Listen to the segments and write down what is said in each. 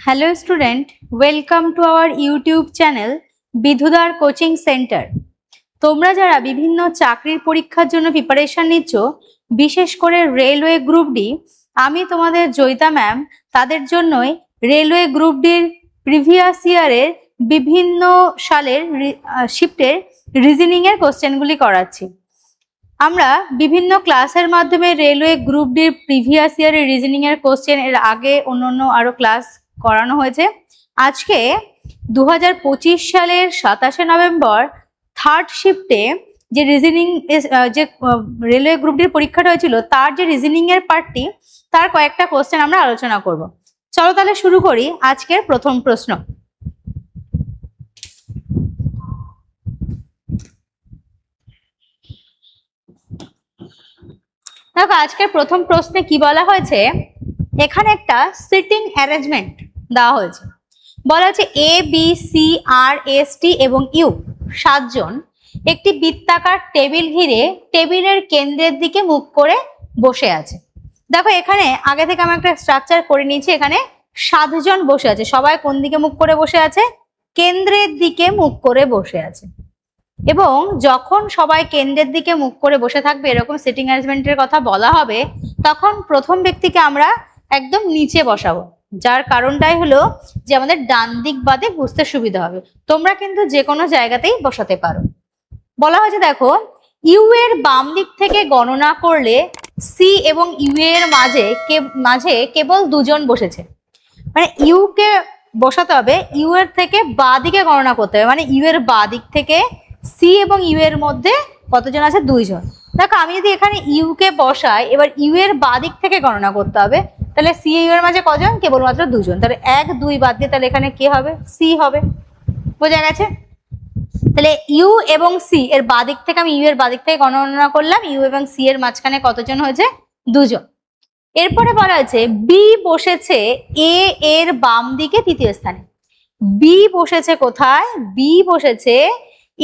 Hello student, welcome to our YouTube channel বিধুদার coaching centre. তোমরা যারা বিভিন্ন চাকরির পরীক্ষার জন্য প্রিপারেশন নিচ্ছ, বিশেষ করে রেলওয়ে গ্রুপ ডি, আমি তোমাদের জয়িতা ম্যাম তাদের জন্যই রেলওয়ে গ্রুপ ডির প্রিভিয়াস ইয়ারের বিভিন্ন সালের শিফটের রিজনিং এর কোশ্চেনগুলি করাচ্ছি। আমরা বিভিন্ন ক্লাসের মাধ্যমে রেলওয়ে গ্রুপ ডির প্রিভিয়াস ইয়ারের রিজনিং এর কোশ্চেন এর আগে অন্যান্য আরো ক্লাস করানো হয়েছে। আজকে 2025 সালের 27শে নভেম্বর থার্ড শিফটে যে রিজনিং যে রেলওয়ে গ্রুপ ডির পরীক্ষাটা হয়েছিল তার যে রিজনিং এর পার্টটি, তার কয়েকটা কোশ্চেন আমরা আলোচনা করব। চলো তাহলে শুরু করি আজকের প্রথম প্রশ্ন। দেখো আজকের প্রথম প্রশ্নে কি বলা হয়েছে, এখানে একটা সিটিং অ্যারেঞ্জমেন্ট দেওয়া হয়েছে। বলা হচ্ছে A B C R S T এবং ইউ 7 জন একটি বৃত্তাকার টেবিল ঘিরে টেবিলের কেন্দ্রের দিকে মুখ করে বসে আছে। দেখো এখানে আগে থেকে আমি একটা স্ট্রাকচার করে নিয়েছি। এখানে 7 জন বসে আছে, সবাই কোন দিকে মুখ করে বসে আছে? কেন্দ্রের দিকে মুখ করে বসে আছে। এবং যখন সবাই কেন্দ্রের দিকে মুখ করে বসে থাকবে, এরকম সিটিং অ্যারেঞ্জমেন্টের কথা বলা হবে, তখন প্রথম ব্যক্তিকে আমরা একদম নিচে বসাবো। যার কারণটাই হলো যে আমাদের ডান দিক বাদে বুঝতে সুবিধা হবে। তোমরা কিন্তু যে কোনো জায়গাতেই বসাতে পারো। বলা হয়েছে দেখো, ইউ এর বাম দিক থেকে গণনা করলে সি এবং ইউ এর মাঝে কেবল 2 জন বসেছে। মানে ইউ কে বসাতে হবে, ইউ এর থেকে বাঁ দিকে গণনা করতে হবে। মানে ইউ এর বাঁ দিক থেকে সি এবং ইউ এর মধ্যে কতজন আছে? 2 জন। দেখো আমি যদি এখানে ইউ কে বসাই, এবার ইউ এর বাঁ দিক থেকে গণনা করতে হবে, তাহলে সি ইউ এর মাঝে কজন? কেবলমাত্র 2 জন। তাহলে 1 2 বাদ দিয়ে তাহলে এখানে কে হবে? সি হবে। বোঝা গেছে? তাহলে ইউ এবং সি এর বাঁ দিক থেকে আমি ইউ এর বাঁ দিক থেকে গণনা করলাম, ইউ এবং সি এর মাঝখানে কতজন হয়েছে? 2 জন। এরপরে বলা হয়েছে বি বসেছে এ এর বাম দিকে তৃতীয় স্থানে। বি বসেছে কোথায়? বি বসেছে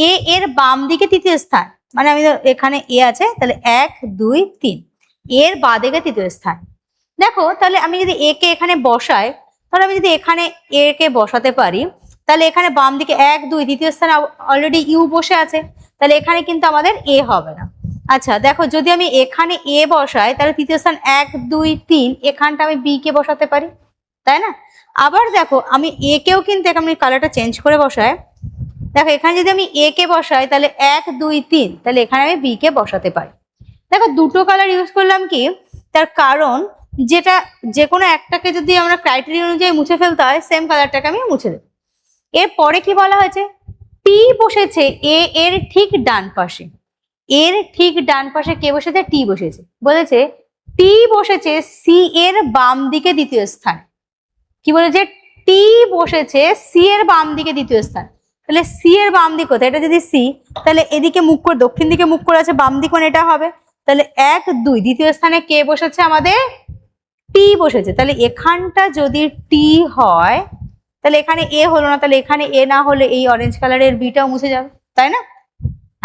এ এর বাম দিকে তৃতীয় স্থান। মানে আমি এখানে এ আছে, তাহলে 1 2 3 এর বাঁ দিকে তৃতীয় স্থান। দেখো তাহলে আমি যদি এ কে এখানে বসাই, তাহলে আমি যদি এখানে এ কে বসাতে পারি, তাহলে এখানে বাম দিকে 1 2 তৃতীয় স্থানে অলরেডি ইউ বসে আছে, তাহলে এখানে কিন্তু আমাদের এ হবে না। আচ্ছা দেখো, যদি আমি এখানে এ বসাই, তাহলে তৃতীয় স্থান 1 2 3, এখানটা আমি বি কে বসাতে পারি, তাই না? আবার দেখো আমি এ কেও কিন্তু আমি কালারটা চেঞ্জ করে বসাই। দেখো এখানে যদি আমি এ কে বসাই, তাহলে 1 2 3, তাহলে এখানে আমি বি কে বসাতে পারি। দেখো দুটো কালার ইউজ করলাম কি, তার কারণ যেটা যে কোনো একটাকে যদি আমরা ক্রাইটেরিয়া অনুযায়ী মুছে ফেলতে হয়, সেম কালারটাকে আমি মুছে দেব। এরপরে কি বলা হয়েছে, পি বসেছে এ এর ঠিক ডান পাশে। এর ঠিক ডান পাশে কে বসেছে? টি বসেছে। বলেছে টি বসেছে সি এর বাম দিকে দ্বিতীয় স্থান। কি বলেছে? টি বসেছে সি এর বাম দিকে দ্বিতীয় স্থান। তাহলে সি এর বাম দিক কোথায়? এটা যদি সি, তাহলে এদিকে মুখ করে দক্ষিণ দিকে মুখ করে আছে, বাম দিক মানে এটা হবে। তাহলে 1 2 দ্বিতীয় স্থানে কে বসেছে? আমাদের টি বসেছে। তাহলে এখানটা যদি টি হয়, তাহলে এখানে এ হলো না, তাহলে এখানে এ না হলে এই অরেঞ্জ কালারের বিটাও মুছে যাবে, তাই না?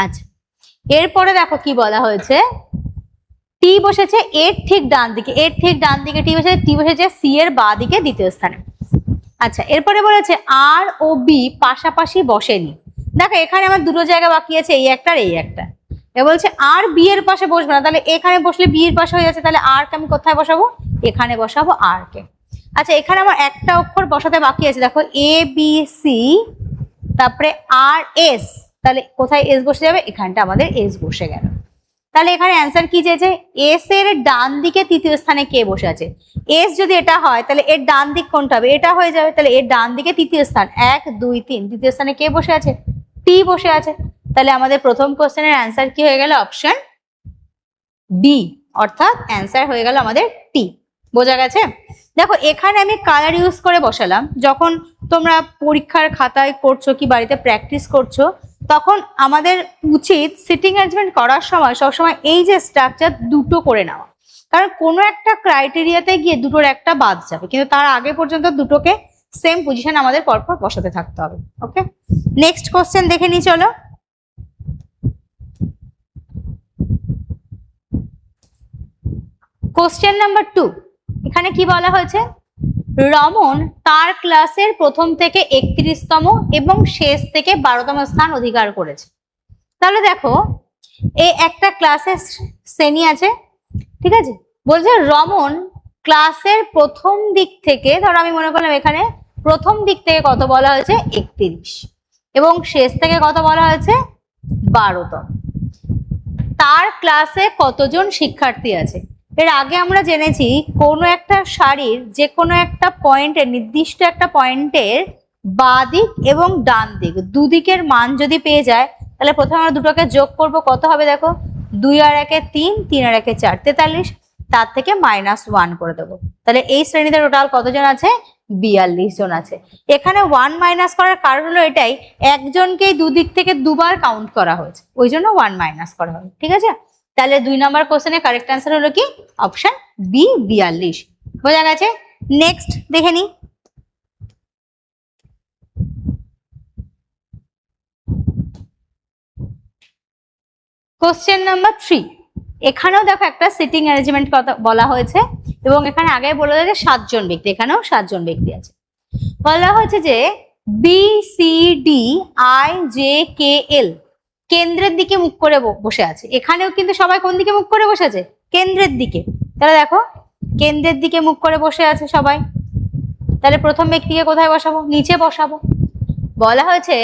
আচ্ছা এরপরে দেখো কি বলা হয়েছে, টি বসেছে এর ঠিক ডান দিকে। এর ঠিক ডান দিকে টি বসেছে সি এর বাঁ দিকে দ্বিতীয় স্থানে। আচ্ছা এরপরে বলেছে আর ও বি পাশাপাশি বসেনি। দেখো এখানে আমার দুটো জায়গা বাকি আছে, এই একটা আর এই একটা। এবার বলছে আর বি এর পাশে বসবে না, তাহলে এখানে বসলে বি এর পাশে হয়ে যাচ্ছে, তাহলে আর কে আমি কোথায় বসাবো? এখানে বসাবো আর কে। আচ্ছা এখানে আমার একটা অক্ষর বসাতে বাকি আছে, দেখো এ বি সি, তারপরে আর এস, তাহলে কোথায় এস বসে যাবে? এখানটা আমাদের এস বসে গেল। তাহলে এখানে অ্যান্সার কি চেয়েছে? এস এর ডান দিকে তৃতীয় স্থানে কে বসে আছে? এস যদি এটা হয়, তাহলে এর ডান দিক কোনটা হবে? এটা হয়ে যাবে। তাহলে এর ডান দিকে তৃতীয় স্থান 1 2 3, তৃতীয় স্থানে কে বসে আছে? টি বসে আছে। তাহলে আমাদের প্রথম কোশ্চেনের অ্যান্সার কি হয়ে গেল? অপশন বি, অর্থাৎ অ্যান্সার হয়ে গেল আমাদের টি। বোঝা গেছে? দেখো এখানে আমি কালার ইউজ করে বসালাম। যখন তোমরা পরীক্ষার খাতায় করছো কি বাড়িতে প্র্যাকটিস করছো, তখন আমাদের উচিত সিটিং অ্যারেঞ্জমেন্ট করার সময় সবসময় এই যে স্ট্রাকচার দুটো করে নেওয়া। কারণ কোনো একটা ক্রাইটেরিয়াতে গিয়ে দুটোর একটা বাদ যাবে, কিন্তু তার আগে পর্যন্ত দুটোকে সেম পজিশন আমাদের পরপর বসাতে থাকতে হবে। ওকে, নেক্সট কোশ্চেন দেখে নিই চলো। কোশ্চেন নাম্বার 2, এখানে কি বলা হয়েছে, রমন তার ক্লাসের প্রথম থেকে 31তম এবং শেষ থেকে 12তম স্থান অধিকার করেছে। তাহলে দেখো এই একটা ক্লাসের শ্রেণী আছে, ঠিক আছে, বলছে রমন ক্লাসের প্রথম দিক থেকে, ধরো আমি মনে করলাম এখানে প্রথম দিক থেকে কত বলা হয়েছে 31 এবং শেষ থেকে কত বলা হয়েছে 12তম। তার ক্লাসে কতজন শিক্ষার্থী আছে। এর আগে আমরা জেনেছি কোনো একটা সারির যে কোনো একটা পয়েন্টের, নির্দিষ্ট একটা পয়েন্টের বাঁ দিক এবং ডান দিক দুদিকের মান যদি পেয়ে যায় তাহলে প্রথমে আমরা দুটোকে যোগ করব, কত হবে দেখো 2 আর 1 3, 3 আর 1 4, 43, তার থেকে -1 করে দেবো। তাহলে এই শ্রেণীতে টোটাল কতজন আছে 42 জন আছে। এখানে 1 মাইনাস করার কারণ হলো এটাই, একজনকেই দুদিক থেকে দুবার কাউন্ট করা হয়েছে, ওই জন্য 1 মাইনাস করা হবে, ঠিক আছে। তাহলে 2 নম্বর কোশ্চেনের কারেক্ট অ্যান্সার হলো কি অপশন বি 42। বোঝা গেছে। নেক্সট দেখে নি, কোশ্চেন নাম্বার 3। এখানেও দেখো একটা সিটিং অ্যারেঞ্জমেন্ট কথা বলা হয়েছে এবং এখানে আগে বলা হয়েছে 7 জন ব্যক্তি, এখানেও 7 জন ব্যক্তি আছে। বলা হয়েছে যে B C D I J K L কেন্দ্রের দিকে মুখ করে বসে আছে। এখানেও কিন্তু সবাই কোন দিকে মুখ করে বসে আছে, কেন্দ্রের দিকে। তাহলে দেখো কেন্দ্রের দিকে মুখ করে বসে আছে সবাই, তাহলে প্রথম ব্যক্তিকে কোথায় বসাবো, নিচে বসাবো। বলা হয়েছে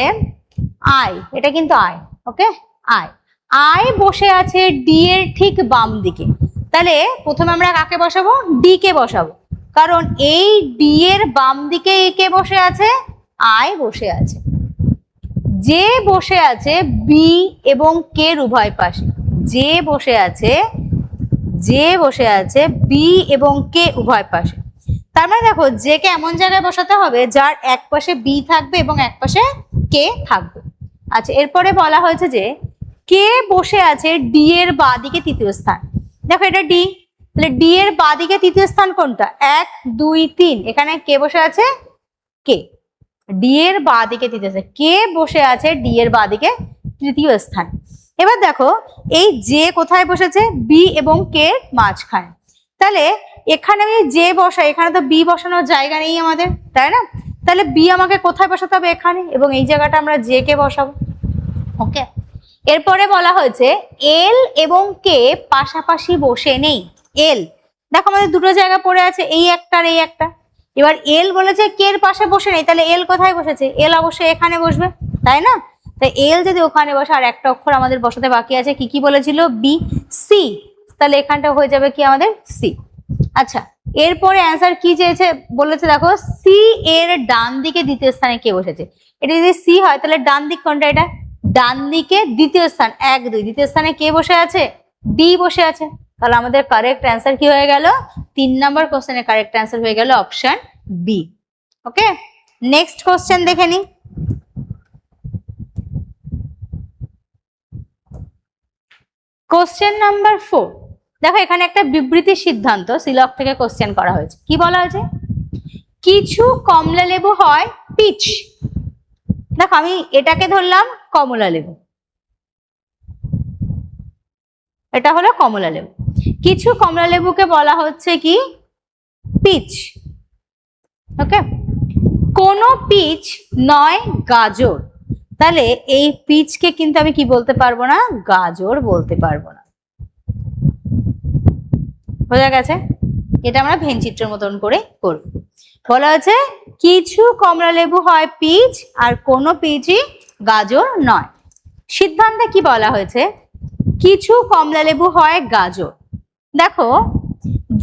আই, এটা কিন্তু আই, ওকে, আই আই বসে আছে ডি এর ঠিক বাম দিকে। তাহলে প্রথমে আমরা কাকে বসাবো, ডি কে বসাবো, কারণ এই ডি এর বাম দিকে কে বসে আছে, আই বসে আছে। যে বসে আছে বি এবং কে উভয় পাশে, যে বসে আছে বি এবং কে উভয় পাশে। তার মানে দেখো যে কে এমন জায়গায় বসাতে হবে যার এক পাশে বি থাকবে এবং এক পাশে কে থাকবে। আচ্ছা, এরপরে বলা হয়েছে যে কে বসে আছে ডি এর বাঁ দিকে তৃতীয় স্থান। দেখো এটা ডি, তাহলে ডি এর বাঁ দিকে তৃতীয় স্থান কোনটা, 1 2 3, এখানে কে বসে আছে, কে, ডি এর বাঁ দিকে তৃতীয় স্থান, কে বসে আছে ডি এর বাঁ দিকে তৃতীয় স্থান। এবার দেখো এই যে কোথায় বসেছে, বি এবং কে মাঝখানে। তাহলে এখানে আমি যে বসাই, এখানে তো বি বসানোর জায়গা নেই আমাদের, তাই না। তাহলে বি আমাকে কোথায় বসাতে হবে, এখানে, এবং এই জায়গাটা আমরা জে কে বসাবো, ওকে। এরপরে বলা হয়েছে এল এবং কে পাশাপাশি বসে নেই। এল দেখো আমাদের দুটো জায়গা পড়ে আছে, এই একটা আর এই একটা। এবার এল বলেছে কে এর পাশে বসে নেই, তাহলে এল কোথায় বসেছে, এল অবশ্যই এখানে বসবে, তাই না। তাই এল যদি ওখানে বসে, আর একটা অক্ষর আমাদের বসাতে বাকি আছে, কি কি বলেছিল, বি সি, তাহলে এখানটা হয়ে যাবে কি আমাদের সি। আচ্ছা, এরপরে অ্যান্সার কি চেয়েছে বলেছে, দেখো সি এর ডান দিকে দ্বিতীয় স্থানে কে বসেছে। এটা যদি সি হয় তাহলে ডান দিক কোনটা, এটা ডান দিকে দ্বিতীয় স্থান 1 2, দ্বিতীয় স্থানে কে বসে আছে, ডি বসে আছে। তাহলে আমাদের কারেক্ট অ্যান্সার কি হয়ে গেল, 3 নম্বর কোশ্চেনের কারেক্ট অ্যান্সার হয়ে গেল অপশন বি, ওকে। নেক্সট কোশ্চেন দেখে নি, কোশ্চেন নাম্বার 4। দেখো এখানে একটা বিবৃতি সিদ্ধান্ত সিলক থেকে কোশ্চেন করা হয়েছে। কি বলা হয়েছে, কিছু কমলা লেবু হয় পিচ। দেখো আমি এটাকে ধরলাম কমলা লেবু, এটা হলো কমলা লেবু। কিছু কমলা লেবুকে বলা হচ্ছে কি পিচ, ওকে। কোন পিচ নয় গাজর। তাহলে এই পিচকে কিন্তু আমি কি বলতে পারবো না, গাজর বলতে পারবো না। বোঝা গেছে। এটা আমরা ভেনচিত্রের মতন করে করব। বলা হচ্ছে কিছু কমলা লেবু হয় পিচ আর কোনো পিচই গাজর নয়। সিদ্ধান্তে কি বলা হয়েছে, কিছু কমলা লেবু হয় গাজর। দেখো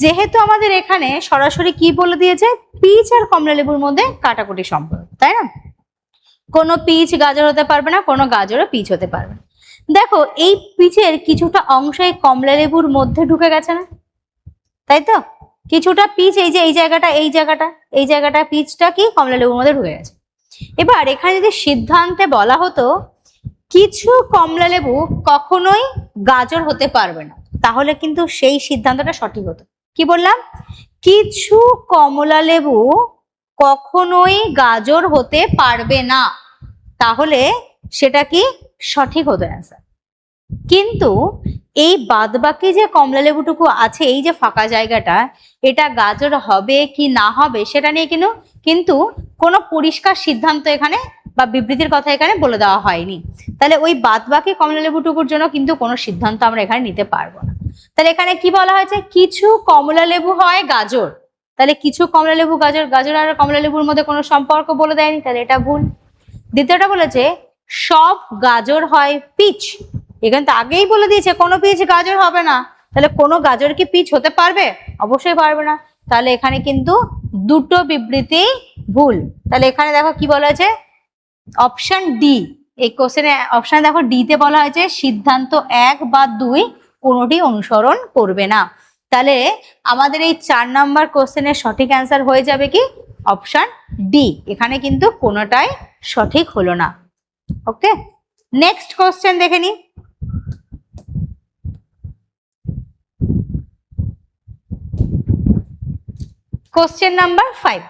যেহেতু আমাদের এখানে সরাসরি কি বলে দিয়েছে, পিচ আর কমলা লেবুর মধ্যে কাটাকুটি সম্পর্ক, তাই না। কোনো পিচ গাজর হতে পারবে না, কোনো গাজরও পিচ হতে পারবে না। দেখো এই পিচের কিছুটা অংশ এই কমলা লেবুর মধ্যে ঢুকে গেছে না, তাই তো। কিছুটা পিচ এই যে এই জায়গাটা পিচটা কি কমলা লেবুর মধ্যে ঢুকে গেছে। এবার এখানে যদি সিদ্ধান্তে বলা হতো কিছু কমলা লেবু কখনোই গাজর হতে পারবে না, তাহলে কিন্তু সেই সিদ্ধান্তটা সঠিক হতো। কি বললাম, কিছু কমলা লেবু কখনোই গাজর হতে পারবে না, তাহলে সেটা কি সঠিক হতো অ্যান্সার। কিন্তু এই বাদবাকি যে কমলা লেবুটুকু আছে, এই যে ফাঁকা জায়গাটা, এটা গাজর হবে কি না হবে সেটা নিয়ে কিন্তু কোনো পরিষ্কার সিদ্ধান্ত এখানে বা বিবৃতির কথা এখানে বলে দেওয়া হয়নি। তাহলে ওই বাদবাকি কমলা লেবুটুকুর জন্য কিন্তু কোনো সিদ্ধান্ত আমরা এখানে নিতে পারবো না। তাহলে এখানে কি বলা হয়েছে, কিছু কমলা লেবু হয় গাজর। তাহলে কিছু কমলা লেবু গাজর, গাজর আর কমলা লেবুর মধ্যে কোনো সম্পর্ক বলে দেয়নি, তাহলে এটা ভুল। দ্বিতীয়টা বলেছে সব গাজর হয় পিচ। এখানে তো আগেই বলে দিয়েছে কোনো পিচ গাজর হবে না। তাহলে কোনো গাজর কি পিচ হতে পারবে? অবশ্যই পারবে না। তাহলে এখানে কিন্তু দুটো বিবৃতি ভুল। তাহলে এখানে দেখো কি বলা হয়েছে, অপশন ডি। এই কোশ্চেনে অপশন দেখো ডি তে বলা হয়েছে সিদ্ধান্ত 1 বা 2 কোনোটি অনুসরণ করবে না। তাহলে আমাদের এই 4 নাম্বার কোশ্চেনের সঠিক অ্যান্সার হয়ে যাবে কি অপশন ডি। এখানে কিন্তু কোনোটাই সঠিক হলো না। ওকে, নেক্সট কোশ্চেন দেখে নি। Question number 5।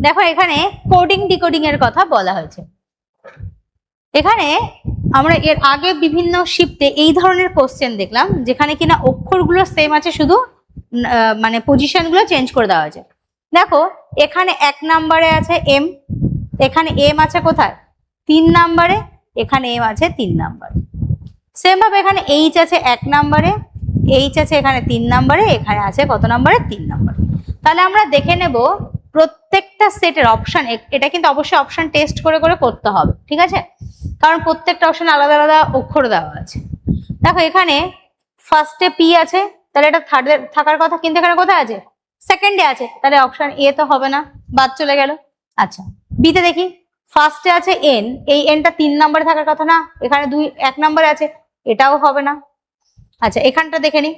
দেখো এখানে কোডিং ডিকোডিং এর কথা বলা হয়েছে। এখানে আমরা এর আগে বিভিন্ন শিফটে এই ধরনের কোশ্চেন দেখলাম যেখানে কিনা অক্ষরগুলো সেম আছে, শুধু মানে পজিশনগুলো চেঞ্জ করে দেওয়া হয়েছে। দেখো এখানে 1 নম্বরে আছে এম, এখানে এম আছে কোথায় 3 নম্বরে, এখানে এম আছে 3 নম্বরে। সেম ভাবে এখানে এইচ আছে 1 নম্বরে, এইচ আছে এখানে 3 নম্বরে, এখানে আছে কত নম্বরে 3 নম্বরে। তাহলে আমরা দেখে নেব প্রত্যেকটা সেটের অপশন। এটা কিন্তু অবশ্যই অপশন টেস্ট করে করে করতে হবে, ঠিক আছে, কারণ প্রত্যেকটা অপশন আলাদা আলাদা অক্ষর দেওয়া আছে। দেখো এখানে ফার্স্টে পি আছে, তাহলে এটা থার্ডে থাকার কথা, কিন্তু এখানে কোথায় আছে সেকেন্ডে আছে, তাহলে অপশন এ তো হবে না, বাদ চলে গেল। আচ্ছা বিতে দেখি, ফার্স্টে আছে এন, এই এনটা 3 নম্বরে থাকার কথা না, এখানে 1 নম্বরে আছে, এটাও হবে না। আচ্ছা এখানটা দেখে নি,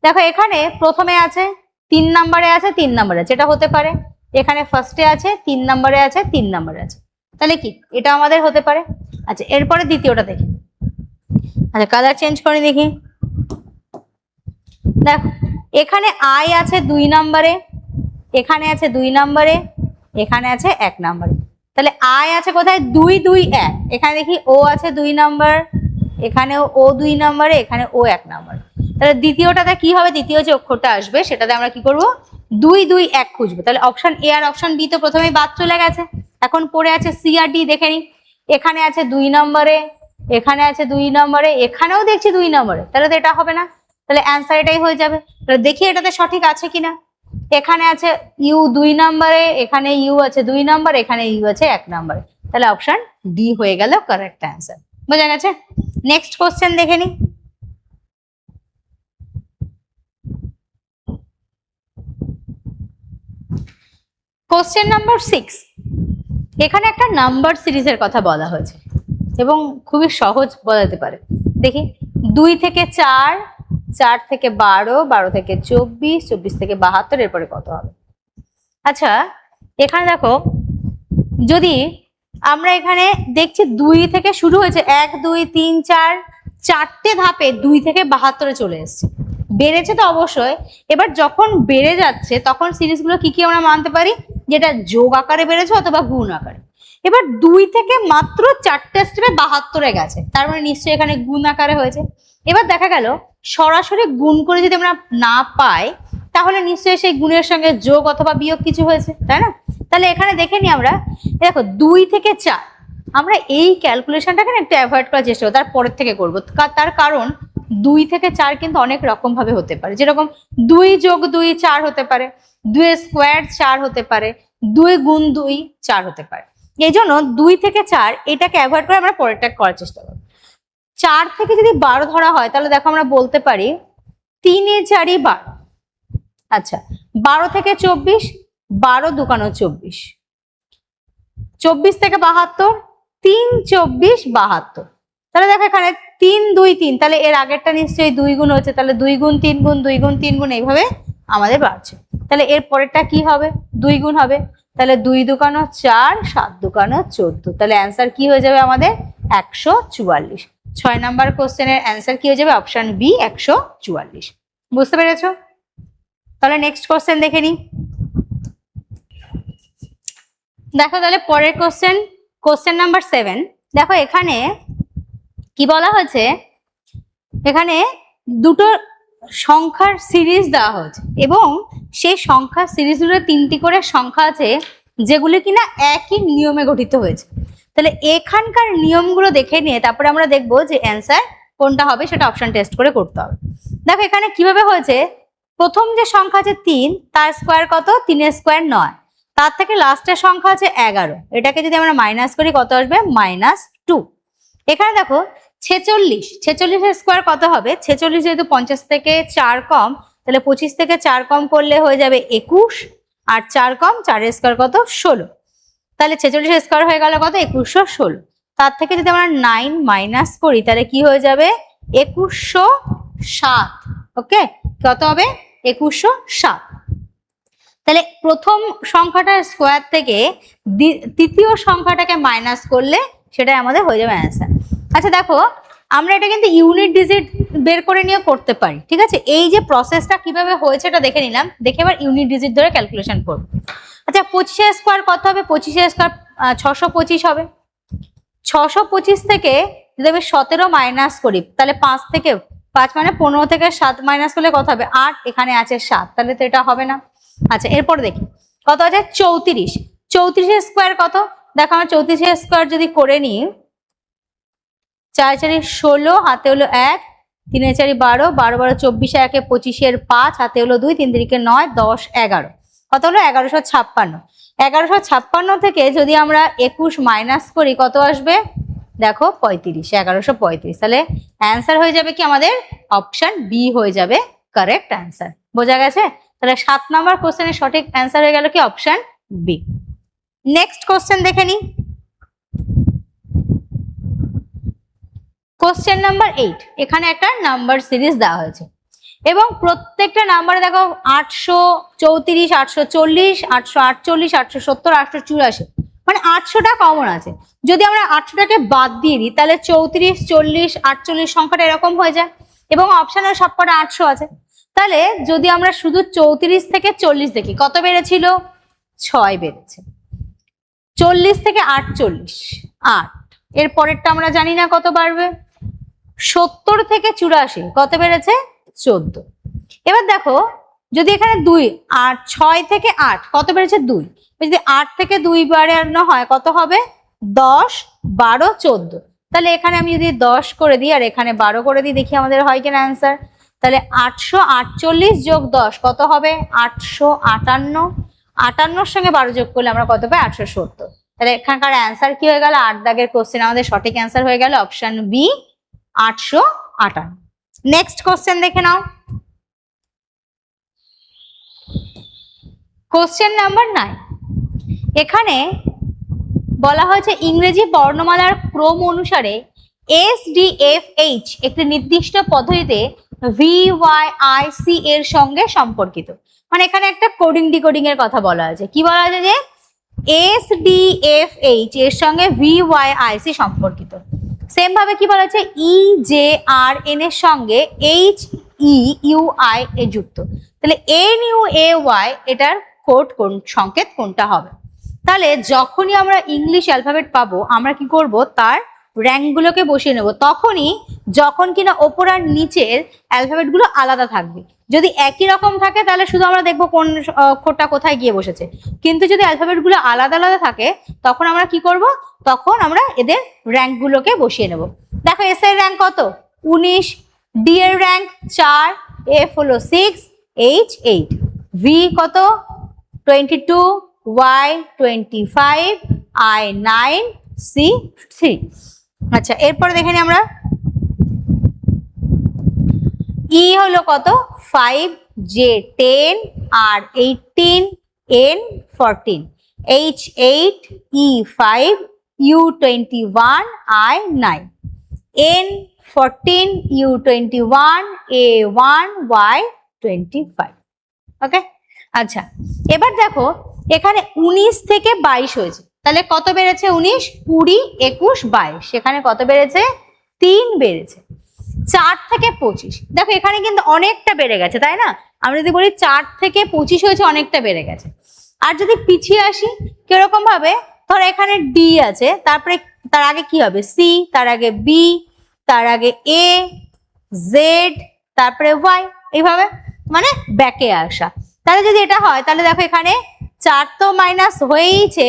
দেখো এখানে প্রথমে আছে 3 নম্বরে আছে 3 নম্বরে আছে, এটা হতে পারে। এখানে ফার্স্টে আছে 3 নম্বরে আছে 3 নম্বরে আছে, তাহলে কি এটা আমাদের হতে পারে। আচ্ছা এরপরে দ্বিতীয়টা দেখি। আচ্ছা কালার চেঞ্জ করে দেখি। দেখো এখানে আই আছে 2 নম্বরে, এখানে আছে 2 নম্বরে, এখানে আছে 1 নম্বরে। তাহলে আই আছে কোথায় 2 2 1, এখানে দেখি ও আছে 2 নম্বর, এখানেও ও 2 নম্বরে, এখানে ও 1 নম্বর। তাহলে দ্বিতীয়টাতে কি হবে, দ্বিতীয় যে অক্ষরটা আসবে সেটাতে আমরা কি করব 2 2 1 খুঁজবো। তাহলে অপশন এ আর অপশন বি তো প্রথমেই বাদ চলে গেছে, এখন পড়ে আছে সি আর ডি। দেখে নি, এখানে আছে 2 নম্বরে, এখানে আছে 2 নম্বরে, এখানেও দেখছি 2 নম্বরে, তাহলে তো এটা হবে না, তাহলে অ্যান্সার এটাই হয়ে যাবে। তাহলে দেখি এটাতে সঠিক আছে কিনা। এখানে আছে ইউ 2 নম্বরে, এখানে ইউ আছে 2 নম্বর, এখানে ইউ আছে 1 নম্বরে, তাহলে অপশন ডি হয়ে গেল কারেক্ট অ্যান্সার। বোঝা গেছে? নেক্সট কোশ্চেন দেখে নি। Question number 6। এখানে একটা নাম্বার সিরিজের কথা বলা হয়েছে এবং খুবই সহজ বলা যেতে পারে। দেখি 2 থেকে 4, 4 থেকে 12, 12 থেকে 24, 24 থেকে 72, এরপরে কত হবে। আচ্ছা এখানে দেখো, যদি আমরা এখানে দেখছি 2 থেকে শুরু হয়েছে, 1 2 3 4, 4টে ধাপে 2 থেকে 72-এ চলে এসছে, বেড়েছে তো অবশ্যই। এবার যখন বেড়ে যাচ্ছে তখন সিরিজগুলো কি কি আমরা মানতে পারি, যেটা যোগ আকারে বেড়েছে অথবা গুণ আকারে। এবার 2 থেকে মাত্র 4টে স্টেপে 72-এ গেছে, তার মানে নিশ্চয়ই এখানে গুণ আকারে হয়েছে। এবার দেখা গেল সরাসরি গুণ করে যদি আমরা না পাই তাহলে নিশ্চয়ই সেই গুণের সঙ্গে যোগ অথবা বিয়োগ কিছু হয়েছে, তাই না? তাহলে এখানে দেখে নি আমরা, দেখো 2 থেকে 4, আমরা এই ক্যালকুলেশনটাকে একটু অ্যাভয়েড করার চেষ্টা করবো, তারপরের থেকে করবো। তার কারণ 2 থেকে 4 কিন্তু অনেক রকম ভাবে হতে পারে, যেরকম 2 যোগ 2 4 হতে পারে, 2 স্কোয়ার 4 হতে পারে, 2 গুণ 2 4 হতে পারে। এই জন্য 2 থেকে 4 এটাকে অ্যাভয়েড করে আমরা পরেরটা করার চেষ্টা করবো। 4 থেকে যদি 12 ধরা হয় তাহলে দেখো আমরা বলতে পারি 3 এ 4 12। আচ্ছা 12 থেকে 24, 12 দুকানো 24, 24 থেকে 72, 3 24 72। তাহলে দেখো এখানে 3 2 3, তাহলে এর আগেরটা নিশ্চয়ই 2 গুণ হচ্ছে, তাহলে 2 গুণ 3 গুণ 2 গুণ 3 গুণ এইভাবে আমাদের বাড়ছে। তাহলে এর পরেরটা কি হবে, 2 গুণ হবে, তাহলে 2 দুকানো 4, 7 দুকানো 14, তাহলে অ্যান্সার কি হয়ে যাবে আমাদের 144। 6 নাম্বার কোশ্চেনের অ্যান্সার কি হয়ে যাবে, অপশন বি 144। বুঝতে পেরেছো? তাহলে নেক্সট কোশ্চেন দেখে নি। দেখো তাহলে পরের কোশ্চেন, কোশ্চেন নাম্বার 7। দেখো এখানে কি বলা হয়েছে, এখানে দুটো সংখ্যার সিরিজ দেওয়া হয়েছে এবং সেই সংখ্যার সিরিজগুলো 3টি করে সংখ্যা আছে যেগুলি কিনা একই নিয়মে গঠিত হয়েছে। তাহলে এখানকার নিয়মগুলো দেখে নিয়ে তারপরে আমরা দেখবো যে অ্যান্সার কোনটা হবে সেটা অপশন টেস্ট করে করতে হবে। দেখো এখানে কিভাবে হয়েছে, প্রথম যে সংখ্যা আছে 3, তার স্কোয়ার কত, 3 এর স্কোয়ার 9, তার থেকে লাস্টের সংখ্যা আছে 11, এটাকে যদি আমরা মাইনাস করি কত আসবে, -2। এখানে দেখো 46 এর স্কোয়ার কত হবে, 46 যেহেতু 50 থেকে 4 কম, তাহলে 25 থেকে 4 কম করলে হয়ে যাবে 21, আর 4 কম 4 এর স্কোয়ার কত, 16। তাহলে 46 এর স্কোয়ার হয়ে গেল কত, 2116। তার থেকে যদি আমরা 9 মাইনাস করি তাহলে কি হয়ে যাবে, 2107। ওকে, কত হবে, 2107। তাহলে প্রথম সংখ্যাটার স্কোয়ার থেকে তৃতীয় সংখ্যাটাকে মাইনাস করলে সেটাই আমাদের হয়ে যাবে অ্যান্সার। আচ্ছা দেখো, আমরা এটা কিন্তু ইউনিট ডিজিট বের করে নিয়ে করতে পারি, ঠিক আছে। এই যে প্রসেসটা কিভাবে হয়েছে এটা দেখে নিলাম, দেখে এবার ইউনিট ডিজিট ধরে ক্যালকুলেশন করব। আচ্ছা 25 এর স্কোয়ার কত হবে, 25 এর স্কোয়ার 625 হবে। 625 থেকে যদি আমি 17 মাইনাস করি তাহলে 5 থেকে 5 মানে 15 থেকে 7 মাইনাস করলে কত হবে, 8, এখানে আছে 7, তাহলে তো এটা হবে না। আচ্ছা এরপর দেখি কত আছে, 34 এর স্কোয়ার কত, দেখো আমরা 34 এর স্কোয়ার যদি করে নিই, 4 4 16, হাতে হলো 1, 3 4 12, 12 12 24, 1 25 এর 5, হাতে হলো 2, 3 3 9, 10 11, কত হলো 1156। 1156 থেকে যদি আমরা 21 মাইনাস করি কত আসবে, দেখো 35, 1135। তাহলে অ্যান্সার হয়ে যাবে কি আমাদের অপশন বি হয়ে যাবে কারেক্ট অ্যান্সার। বোঝা গেছে? তাহলে 7 নম্বর কোশ্চেনের সঠিক অ্যান্সার হয়ে গেল কি অপশন বি। নেক্সট কোশ্চেন দেখে নি, কোশ্চেন নাম্বার 8। এখানে একটা নাম্বার সিরিজ দেওয়া হয়েছে এবং প্রত্যেকটা নাম্বারে দেখো 834, 840, 848, 870, 884, মানে 800টা কমন আছে। যদি আমরা 800টাকে বাদ দিয়ে দিই তাহলে 34, 40, 48 সংখ্যাটা এরকম হয়ে যায় এবং অপশানে সবকটা 800 আছে। তাহলে যদি আমরা শুধু 34 থেকে 40 দেখি কত বেড়েছিল, 6 বেড়েছে। 40 থেকে 48, 8। এর পরেরটা আমরা জানি না কত বাড়বে। 70 থেকে 84 কত বেড়েছে, 14। এবার দেখো যদি এখানে 2 আর 6 থেকে 8 কত বেড়েছে, 2। যদি 8 থেকে 2 বাড়ানো হয় কত হবে, 10, 12, 14। তাহলে এখানে আমি যদি 10 করে দিই আর এখানে 12 করে দিই, দেখি আমাদের হয় কিনা অ্যান্সার। তাহলে 848 যোগ 10 কত হবে, 858। 58 সঙ্গে 12 যোগ করলে আমরা কত পাই, 870। তাহলে এখানকার অ্যান্সার কি হয়ে গেল, 8 দাগের কোশ্চেন আমাদের সঠিক অ্যান্সার হয়ে গেল অপশন বি, 858। নেক্সট কোশ্চেন দেখে নাও, কোশ্চেন নাম্বার 9। এখানে বলা হয়েছে ইংরেজি বর্ণমালার ক্রম অনুসারে SDFH একটি নির্দিষ্ট পদ্ধতিতে VYIC এর সঙ্গে সম্পর্কিত। মানে এখানে একটা কোডিং ডিকোডিং এর কথা বলা হয়েছে। কি বলা হয়েছে যে SDFH এর সঙ্গে VYIC সম্পর্কিত। সেম ভাবে কি বলা হচ্ছে EJRN এর সঙ্গে HEUI এ যুক্ত। তাহলে NUAY এটার কোড কোন সংকেত কোনটা হবে। তাহলে যখনই আমরা ইংলিশ অ্যালফাবেট পাবো আমরা কি করব, তার র্যাঙ্কগুলোকে বসিয়ে নেব। তখনই যখন কিনা ওপর আর নিচের অ্যালফাবেটগুলো আলাদা থাকবে। যদি একই রকম থাকে তাহলে শুধু আমরা দেখবো কোন অক্ষরটা কোথায় গিয়ে বসেছে, কিন্তু যদি অ্যালফাবেটগুলো আলাদা আলাদা থাকে তখন আমরা কি করব, তখন আমরা এদের র্যাঙ্কগুলোকে বসিয়ে নেব। দেখো এস এর র্যাঙ্ক কত, 19, ডি এর র্যাঙ্ক 4, এফ হলো 6, এইচ 8, ভি কত 22, Y 25, I 9, C 3। আচ্ছা এরপর দেখে নিই আমরা, E হলো কত 5, J 10, R 18, N 14, H 8, E 5, U 21, I 9, N 14, U 21, A 1, Y 25। ওকে, আচ্ছা এবার দেখো এখানে 19 থেকে 22 হয়েছে, তাহলে কত বেড়েছে, 19, 20, 21, 22, সেখানে কত বেড়েছে, 3 বেড়েছে। 4 থেকে 25, দেখো এখানে কিন্তু অনেকটা বেড়ে গেছে তাই না। আমরা যদি বলি 4 থেকে 25 হয়েছে, অনেকটা বেড়ে গেছে। আর যদি পিছিয়ে আসি কিরকম ভাবে, ধর এখানে ডি আছে, তারপরে তার আগে কি হবে, সি, তার আগে বি, তার আগে এ, জেড, তারপরে ওয়াই, এইভাবে মানে ব্যাকে আসা। তাহলে যদি এটা হয় তাহলে দেখো এখানে 4 তো মাইনাস হয়েইছে,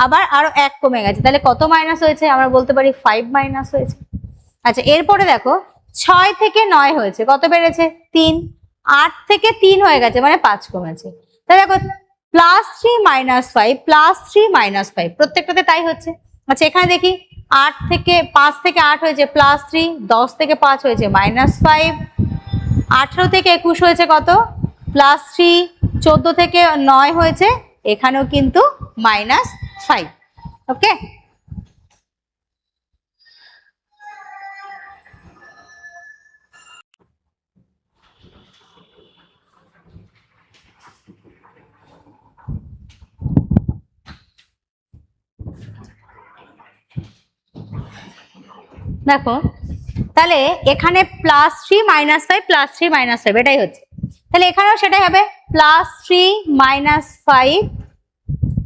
আবার আরো 1 কমে গেছে, তাহলে কত মাইনাস হয়েছে আমরা বলতে পারি 5 মাইনাস হয়েছে। আচ্ছা এরপরে দেখো 6 থেকে 9 হয়েছে, কত বেড়েছে 3, 8 থেকে 3 হয়ে গেছে মানে 5 কমেছে। তাহলে দেখো +3 -5 +3 -5 প্রত্যেকটাতে তাই হচ্ছে। আচ্ছা এখানে দেখি 8 থেকে 5 থেকে 8 হয়েছে +3, 10 থেকে 5 হয়েছে -5, 18 থেকে 21 হয়েছে কত +3, 14 থেকে 9 হয়েছে এখানেও কিন্তু -5। ওকে, দেখো তাহলে এখানে +3 -5 +3 -5 এটাই হচ্ছে, তাহলে এখানেও সেটাই হবে +3 -5,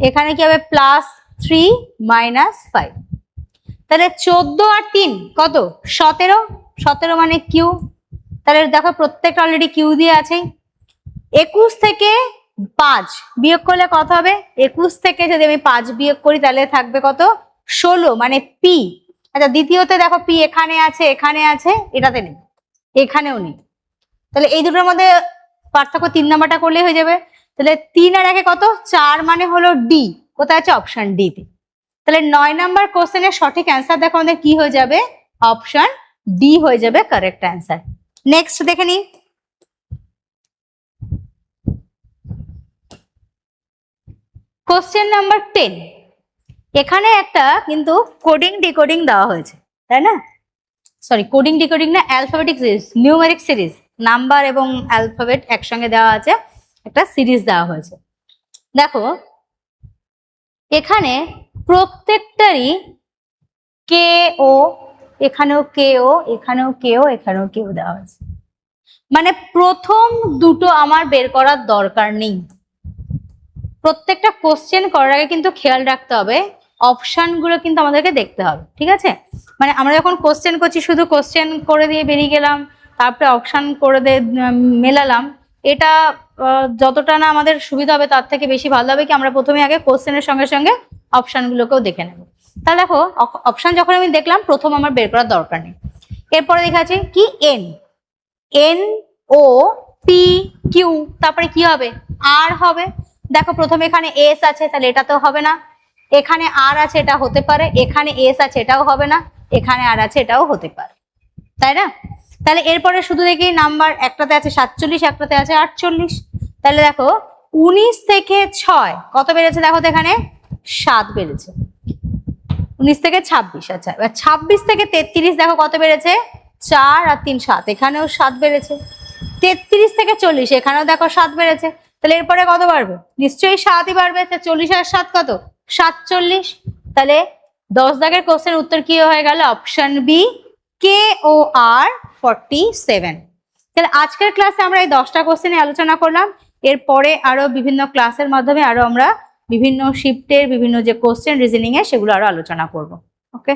এখানে কি হবে +3 -5, তাহলে 14 আর 3 কত 17, 17 মানে কিউ, তাহলে দেখো প্রত্যেকটা অলরেডি কিউ দিয়ে আছে। 21 থেকে 5 বিয়োগ করলে কত হবে, 21 থেকে যদি আমি 5 বিয়োগ করি তাহলে থাকবে কত 16 মানে পি। আচ্ছা দ্বিতীয়তে দেখো পি এখানে আছে, এখানে আছে, এটাতে নেই, এখানেও নেই, তাহলে এই দুটোর মধ্যে পার্থক্য 3 নাম্বারটা করলে হয়ে যাবে। তাহলে 3 আর 1 কত 4 মানে হলো ডি, কোথায় আছে অপশন ডি তে। তাহলে 9 নাম্বার কোশ্চেনের সঠিক অ্যান্সার দেখো আমাদের কি হয়ে যাবে, অপশন ডি হয়ে যাবে কারেক্ট অ্যান্সার। নেক্সট দেখে নিই, কোশ্চেন নাম্বার 10। এখানে একটা কিন্তু কোডিং ডিকোডিং দেওয়া হয়েছে, তাই না, সরি কোডিং ডিকোডিং না, alphabetic series, numeric series, number এবং অ্যালফাবেট একসঙ্গে দেওয়া আছে, একটা সিরিজ দেওয়া হয়েছে। দেখো এখানে প্রত্যেকটারই কে ও, এখানেও কে ও, এখানেও কে ও, এখানেও কে ও দেওয়া হয়েছে, মানে প্রথম দুটো আমার বের করার দরকার নেই। প্রত্যেকটা কোশ্চেন করার আগে কিন্তু খেয়াল রাখতে হবে অপশনগুলো কিন্তু আমাদেরকে দেখতে হবে, ঠিক আছে। মানে আমরা যখন কোশ্চেন করছি শুধু কোশ্চেন করে দিয়ে বেরিয়ে গেলাম, তারপরে অপশন করে দিয়ে মেলালাম, এটা যতটা না আমাদের সুবিধা হবে তার থেকে বেশি ভালো হবে কি আমরা প্রথমে আগে কোশ্চেনের সঙ্গে সঙ্গে অপশনগুলোকেও দেখে নেব। তাহলে দেখো অপশন যখন আমি দেখলাম প্রথম আমার বের করার দরকার নেই। এরপরে দেখা আছে কি N, N O P Q, তারপরে কি হবে আর হবে। দেখো প্রথমে এখানে এস আছে তাহলে এটা তো হবে না, এখানে আর আছে এটা হতে পারে, এখানে এস আছে এটাও হবে না, এখানে আর আছে এটাও হতে পারে, তাই না। তাহলে এরপরে শুধু দেখি নাম্বার, একটাতে আছে 47, একটাতে আছে 48, তাহলে দেখো 19 থেকে 6 কত বেড়েছে, দেখো তো এখানে 7 বেড়েছে, 19 থেকে 26। আচ্ছা এবার 26 থেকে 33 দেখো কত বেড়েছে 4 আর 3 7, এখানেও 7 বেড়েছে। 33 থেকে 40 এখানেও দেখো 7 বেড়েছে, তাহলে এরপরে কত বাড়বে, নিশ্চয়ই 7ই বাড়বে। 40 আর 7 কত 47, তাহলে 10 দাগের কোশ্চেন উত্তর কি হয়ে গেল, অপশন বি কে ও আর 47। তাহলে আজকের ক্লাসে আমরা এই 10টা কোশ্চেনে আলোচনা করলাম, এরপরে আরো বিভিন্ন ক্লাসের মাধ্যমে আরো আমরা বিভিন্ন শিফটের বিভিন্ন যে কোশ্চেন রিজনিং এ সেগুলো আরো আলোচনা করব। ওকে।